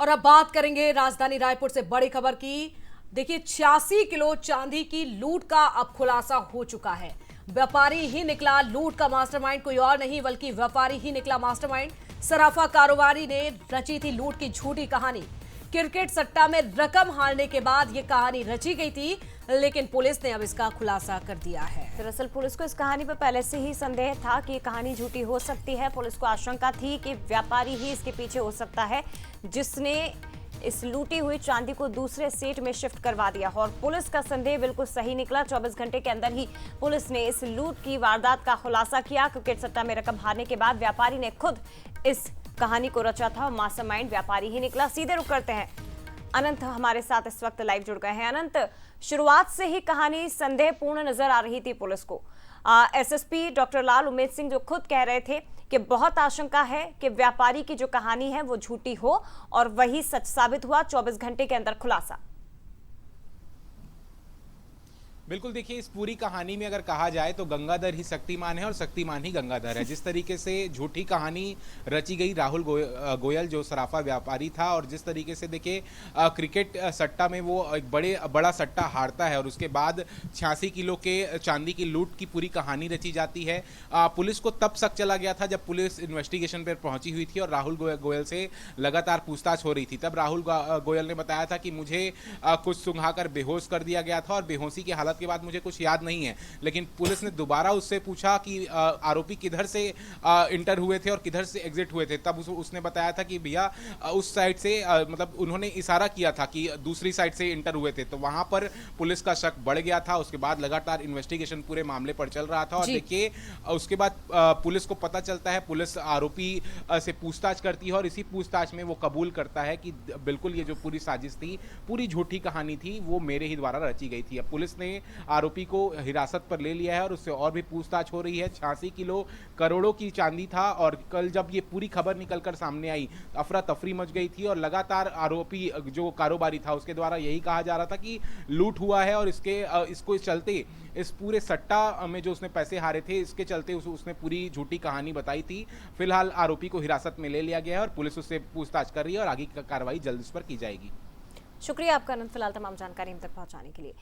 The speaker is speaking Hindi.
और अब बात करेंगे राजधानी रायपुर से बड़ी खबर की। देखिए 86 किलो चांदी की लूट का अब खुलासा हो चुका है। व्यापारी ही निकला लूट का मास्टरमाइंड, कोई और नहीं बल्कि व्यापारी ही निकला मास्टरमाइंड। सराफा कारोबारी ने रची थी लूट की झूठी कहानी। क्रिकेट सट्टा में रकम हारने के बाद यह कहानी रची गई थी, लेकिन पुलिस ने अब इसका खुलासा कर दिया है। दरअसल पुलिस को इस कहानी पर पहले से ही संदेह था कि ये कहानी झूठी हो सकती है। पुलिस को आशंका थी कि व्यापारी ही इसके पीछे हो सकता है, जिसने इस लूटी हुई चांदी को दूसरे सेट में शिफ्ट करवा दिया। और पुलिस का संदेह बिल्कुल सही निकला। 24 घंटे के अंदर ही पुलिस ने इस लूट की वारदात का खुलासा किया। क्रिकेट सट्टा में रकम हारने के बाद व्यापारी ने खुद इस कहानी को रचा था और मास्टरमाइंड व्यापारी ही निकला। सीधे रुक करते हैं, अनंत हमारे साथ इस वक्त लाइव जुड़ गए हैं। अनंत, शुरुआत से ही कहानी संदेहपूर्ण नजर आ रही थी पुलिस को। एसएसपी डॉक्टर लाल उमेद सिंह जो खुद कह रहे थे कि बहुत आशंका है कि व्यापारी की जो कहानी है वो झूठी हो, और वही सच साबित हुआ। 24 घंटे के अंदर खुलासा। बिल्कुल, देखिए इस पूरी कहानी में अगर कहा जाए तो गंगाधर ही शक्तिमान है और शक्तिमान ही गंगाधर है। जिस तरीके से झूठी कहानी रची गई राहुल गोयल जो सराफा व्यापारी था, और जिस तरीके से देखिए क्रिकेट सट्टा में वो एक बड़ा सट्टा हारता है और उसके बाद 86 किलो के चांदी की लूट की पूरी कहानी रची जाती है। पुलिस को तब शक चला गया था जब पुलिस इन्वेस्टिगेशन पर पहुंची हुई थी और राहुल गोयल से लगातार पूछताछ हो रही थी। तब राहुल गोयल ने बताया था कि मुझे कुछ सुंघाकर बेहोश कर दिया गया था और बेहोशी की हालत के बाद मुझे कुछ याद नहीं है। लेकिन पुलिस ने दोबारा उससे पूछा कि आरोपी किधर से इंटर हुए थे और किधर से एग्जिट हुए थे। तब उसने बताया था कि भैया उस साइड से मतलब उन्होंने इशारा किया था कि दूसरी साइड से इंटर हुए थे। तो वहां पर पुलिस का शक बढ़ गया था। उसके बाद लगातार इन्वेस्टिगेशन पूरे मामले पर चल रहा था और देखिए उसके बाद पुलिस को पता चलता है, पुलिस आरोपी से पूछताछ करती है और इसी पूछताछ में वो कबूल करता है कि बिल्कुल ये जो पूरी साजिश थी, पूरी झूठी कहानी थी, वो मेरे ही द्वारा रची गई थी। अब पुलिस ने आरोपी को हिरासत पर ले लिया है और उससे और भी पूछताछ हो रही है। 86 किलो करोड़ों की चांदी था और कल जब ये पूरी खबर निकलकर सामने आई, अफरा तफरी मच गई थी और लगातार आरोपी जो कारोबारी था उसके द्वारा यही कहा जा रहा था कि लूट हुआ है और इसको चलते इस पूरे सट्टा में जो उसने पैसे हारे थे इसके चलते उसने पूरी झूठी कहानी बताई थी। फिलहाल आरोपी को हिरासत में ले लिया गया है और पुलिस उससे पूछताछ कर रही है और आगे की कार्रवाई जल्द इस पर की जाएगी। शुक्रिया आपका अनंत, फिलहाल तमाम जानकारी हम तक पहुंचाने के लिए।